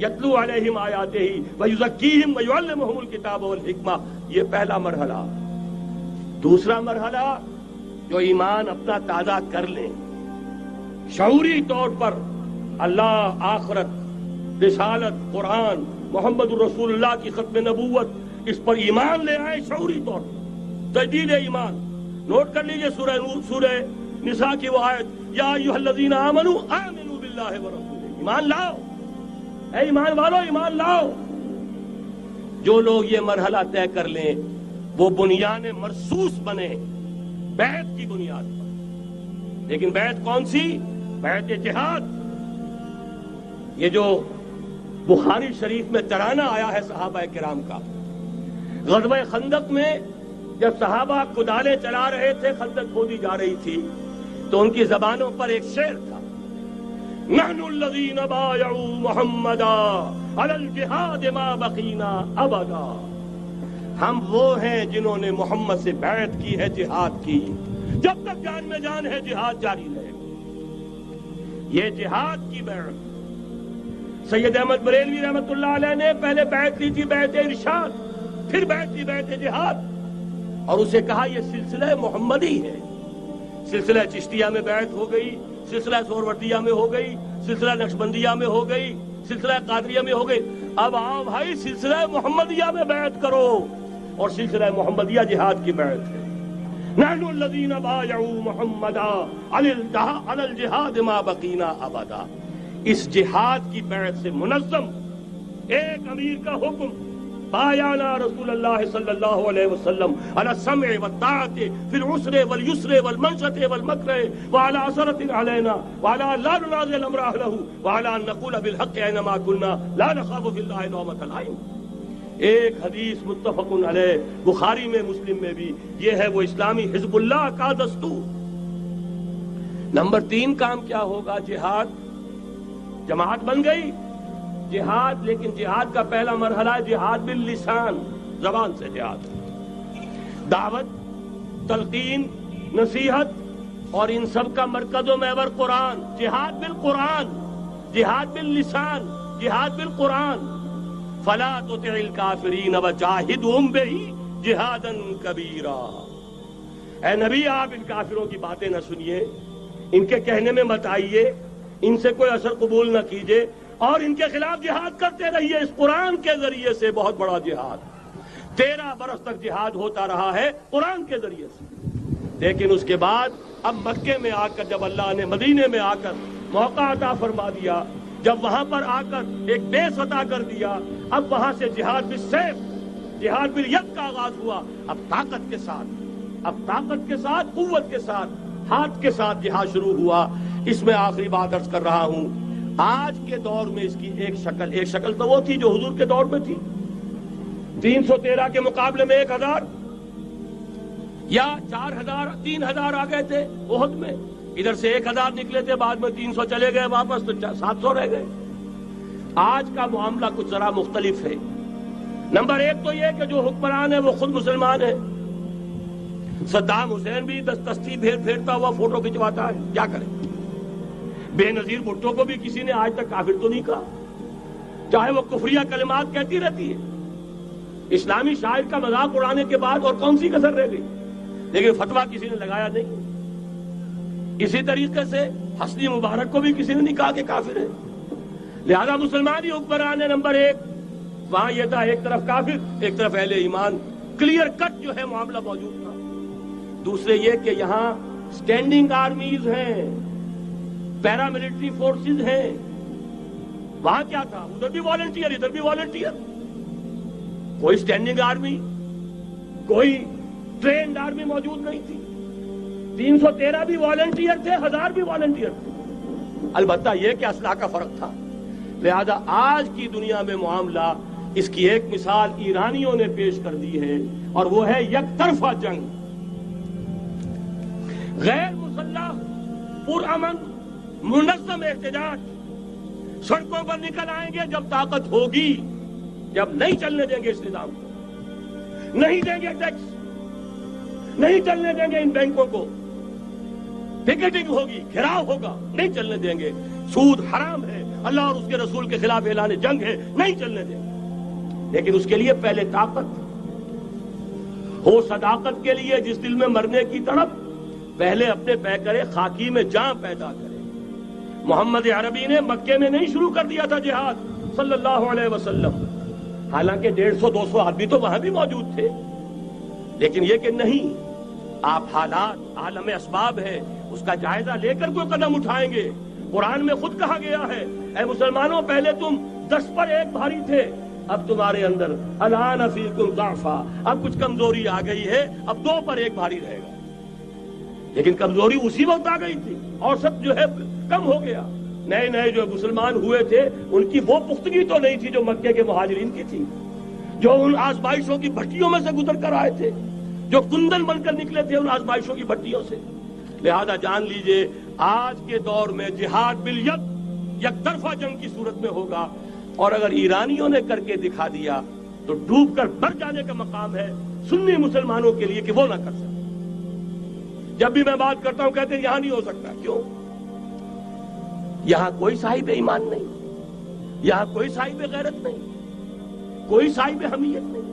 یتلو علیہم آیاتہ ویزکیہم ویعلمہم الکتاب والحکمہ، یہ پہلا مرحلہ۔ دوسرا مرحلہ جو ایمان اپنا تازہ کر لیں، شعوری طور پر اللہ، آخرت، رسالت، قرآن، محمد الرسول اللہ کی ختم نبوت، اس پر ایمان لے آئے شعوری طور پر، تجدید ایمان۔ نوٹ کر لیجئے سورہ نساء کی وہ آیت، یا ایھا الذین آمنوا آمنوا باللہ ورسولہ، ایمان لاؤ، اے ایمان والو ایمان لاؤ۔ جو لوگ یہ مرحلہ طے کر لیں وہ بنیان مرصوص بنے بیعت کی بنیاد پر۔ لیکن بیعت کون سی؟ بیعت جہاد۔ یہ جو بخاری شریف میں ترانہ آیا ہے صحابہ کرام کا، غزوہ خندق میں جب صحابہ کدالیں چلا رہے تھے، خندق کھودی جا رہی تھی، تو ان کی زبانوں پر ایک شعر تھا، نحن الذین بایعوا محمدا علی الجہاد ما بقینا ابدا، ہم وہ ہیں جنہوں نے محمد سے بیعت کی ہے جہاد کی، جب تک جان میں جان ہے جہاد جاری رہے گا۔ یہ جہاد کی بیعت۔ سید احمد بریلوی رحمۃ اللہ علیہ نے پہلے بیعت لی تھی بیعت ارشاد، پھر بیعت لی بیعت جہاد، اور اسے کہا یہ سلسلہ محمدی ہے۔ سلسلہ چشتیہ میں بیعت ہو گئی، سلسلہ سہروردیہ میں ہو گئی، سلسلہ نقشبندیہ میں ہو گئی، سلسلہ قادریہ میں ہو گئی، اب آؤ بھائی سلسلہ محمدیہ میں بیعت کرو، اور سلسلہ محمدیہ جہاد کی بیعت ہے۔ نحن الذین بایعوا محمدا علی الجہاد ما بقینا ابدا۔ اس جہاد کی بیعت سے منظم ایک امیر کا حکم، بایعنا رسول اللہ صلی اللہ علیہ وسلم علی السمع والطاعۃ فی العسر والیسر والمنشط والمکرہ وعلی اثرۃ علینا وعلی ان لا ننازع الامر اہلہ وعلی ان نقول بالحق اینما کنا لا نخاف فی اللہ لومۃ لائم۔ ایک حدیث متفق علیہ، بخاری میں، مسلم میں بھی، یہ ہے وہ اسلامی حزب اللہ کا دستور۔ نمبر 3 کام کیا ہوگا؟ جہاد۔ جماعت بن گئی جہاد، لیکن جہاد کا پہلا مرحلہ ہے جہاد باللسان، زبان سے جہاد، دعوت، تلقین، نصیحت، اور ان سب کا مرکز و محور قرآن۔ جہاد بالقرآن، جہاد باللسان، جہاد بالقرآن۔ فلا تطع الکافرین وجاہدہم بہ جہادا کبیرا۔ اے نبی آپ ان کافروں کی باتیں نہ سنیے، ان کے کہنے میں مت آئیے، ان سے کوئی اثر قبول نہ کیجیے، اور ان کے خلاف جہاد کرتے رہیے اس قرآن کے ذریعے سے۔ بہت بڑا جہاد، 13 برس تک جہاد ہوتا رہا ہے قرآن کے ذریعے سے۔ لیکن اس کے بعد اب مکے میں آ کر، جب اللہ نے مدینے میں آ کر موقع عطا فرما دیا، جب وہاں پر آ کر ایک بیس عطا کر دیا، اب وہاں سے جہاد بالسیف، جہاد بالید کا آغاز ہوا۔ اب طاقت کے ساتھ، اب طاقت کے ساتھ، قوت کے ساتھ، ہاتھ کے ساتھ جہاد شروع ہوا۔ اس میں آخری بات عرض کر رہا ہوں، آج کے دور میں اس کی ایک شکل تو وہ تھی جو حضور کے دور میں تھی، 313 کے مقابلے میں 1000 یا 4000 3000 آ گئے تھے احد میں، ادھر سے 1000 نکلے تھے، بعد میں 300 چلے گئے واپس، تو 700 رہ گئے۔ آج کا معاملہ کچھ ذرا مختلف ہے۔ نمبر 1 تو یہ کہ جو حکمران ہے وہ خود مسلمان ہے۔ صدام حسین بھی دستی پھیرتا ہوا فوٹو کھنچواتا ہے، کیا کرے؟ بے نظیر بھٹو کو بھی کسی نے آج تک کافر تو نہیں کہا، چاہے وہ کفریہ کلمات کہتی رہتی ہے۔ اسلامی شاعر کا مذاق اڑانے کے بعد اور کون سی کسر رہ گئی؟ لیکن فتویٰ کسی نے لگایا نہیں۔ اسی طریقے سے حسنی مبارک کو بھی کسی نے نہیں کہا کہ کافر ہے۔ لہذا مسلمان ہی حکمران ہے نمبر 1۔ وہاں یہ تھا ایک طرف کافر، ایک طرف اہل ایمان، کلیئر کٹ جو ہے معاملہ موجود تھا۔ دوسرے یہ کہ یہاں سٹینڈنگ آرمیز ہیں، پیراملٹری فورسز ہیں۔ وہاں کیا تھا؟ ادھر بھی والنٹیئر، ادھر بھی والنٹیئر، کوئی سٹینڈنگ آرمی، کوئی ٹرینڈ آرمی موجود نہیں تھی۔ 313 بھی والنٹیئر تھے، 1000 بھی والنٹیئر تھے، البتہ یہ کہ اسلحہ کا فرق تھا۔ لہذا آج کی دنیا میں معاملہ، اس کی ایک مثال ایرانیوں نے پیش کر دی ہے، اور وہ ہے یک طرفہ جنگ، غیر مسلح، پرامن، منظم احتجاج۔ سڑکوں پر نکل آئیں گے جب طاقت ہوگی، جب نہیں چلنے دیں گے اس نظام کو، نہیں دیں گے ٹیکس، نہیں چلنے دیں گے ان بینکوں کو، پکیٹنگ ہوگی، گھراؤ ہوگا، نہیں چلنے دیں گے۔ سود حرام ہے، اللہ اور اس کے رسول کے خلاف اعلان جنگ ہے، نہیں چلنے دیں گے، لیکن اس کے لیے پہلے طاقت ہو، صداقت کے لیے جس دل میں مرنے کی طرف پہلے اپنے پیکرے خاکی میں جان پیدا کرے۔ محمد عربی نے مکے میں نہیں شروع کر دیا تھا جہاد صلی اللہ علیہ وسلم، حالانکہ 150-200 آدمی تو وہاں بھی موجود تھے، لیکن یہ کہ نہیں، آپ حالات عالم اسباب ہے اس کا جائزہ لے کر کوئی قدم اٹھائیں گے۔ قرآن میں خود کہا گیا ہے، اے مسلمانوں پہلے تم 10 پر 1 بھاری تھے، اب تمہارے اندر الآن فیکم ضعفا، اب کچھ کمزوری آ گئی ہے، اب 2 پر 1 بھاری رہے گا۔ لیکن کمزوری اسی وقت آ گئی تھی، اوسط جو ہے کم ہو گیا۔ نئے جو مسلمان ہوئے تھے ان کی وہ پختگی تو نہیں تھی جو مکے کے مہاجرین کی تھی، جو ان آزمائشوں کی بھٹیوں میں سے گزر کر آئے تھے، جو کندن بن کر نکلے تھے ان آزمائشوں کی بھٹیوں سے۔ لہذا جان لیجئے آج کے دور میں جہاد بالید یک طرفہ جنگ کی صورت میں ہوگا، اور اگر ایرانیوں نے کر کے دکھا دیا تو ڈوب کر مر جانے کا مقام ہے سنی مسلمانوں کے لیے کہ وہ نہ کر سکے۔ جب بھی میں بات کرتا ہوں کہتے ہیں یہاں نہیں ہو سکتا، کیوں؟ یہاں کوئی صاحب ایمان نہیں، یہاں کوئی صاحب غیرت نہیں، کوئی صاحب حمیت نہیں،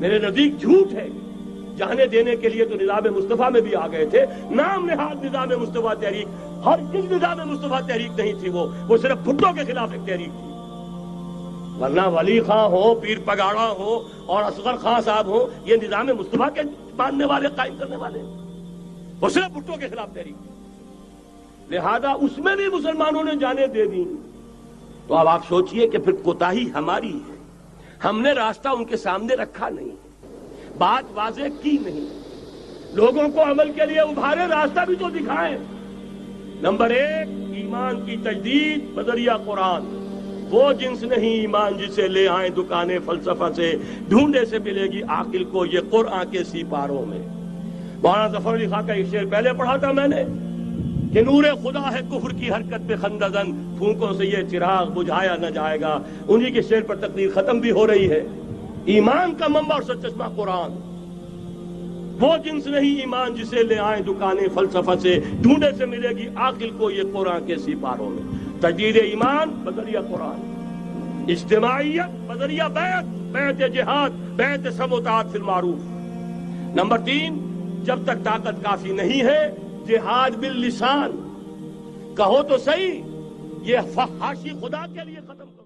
میرے نزدیک جھوٹ ہے۔ جانے دینے کے لیے تو نظام مصطفیٰ میں بھی آ گئے تھے، نام نہاد نظام مصطفیٰ تحریک، ہر ایک نظام مصطفیٰ تحریک نہیں تھی، وہ صرف بھٹو کے خلاف ایک تحریک تھی، ورنہ ولی خان ہو، پیر پگاڑا ہو اور اصغر خان صاحب ہو، یہ نظام مصطفیٰ کے ماننے والے، قائم کرنے والے، وہ صرف بھٹو کے خلاف تحریک تھی۔ لہذا اس میں بھی مسلمانوں نے جانیں دے دی، تو اب آپ سوچئے کہ پھر کوتاہی ہماری ہے، ہم نے راستہ ان کے سامنے رکھا نہیں، بات واضح کی نہیں، لوگوں کو عمل کے لیے ابھارے، راستہ بھی تو دکھائیں۔ نمبر 1 ایمان کی تجدید بذریعہ قرآن، وہ جنس نہیں ایمان جسے لے آئیں دکانیں فلسفہ سے، ڈھونڈے سے ملے گی عاقل کو یہ قرآن کے سیپاروں میں۔ مولانا ظفر علی خان کا ایک شعر پہلے پڑھا تھا میں نے کہ نور خدا ہے کفر کی حرکت پہ خندزن، پھونکوں سے یہ چراغ بجھایا نہ جائے گا۔ انہی کے شعر پر تقریر ختم بھی ہو رہی ہے۔ ایمان کا منبع اور سرچشمہ قرآن، وہ جنس نہیں ایمان جسے لے آئیں دکانیں فلسفہ سے، ڈھونڈے سے ملے گی عاقل کو یہ قرآن کے سیپاروں میں۔ تجدید ایمان بذریعہ قرآن، اجتماعیت بذریعہ بیعت جہاد، بیعت سمع و طاعت فی المعروف۔ نمبر 3 جب تک طاقت کافی نہیں ہے جہاد باللسان، کہو تو صحیح، یہ فحاشی خدا کے لیے ختم کرو۔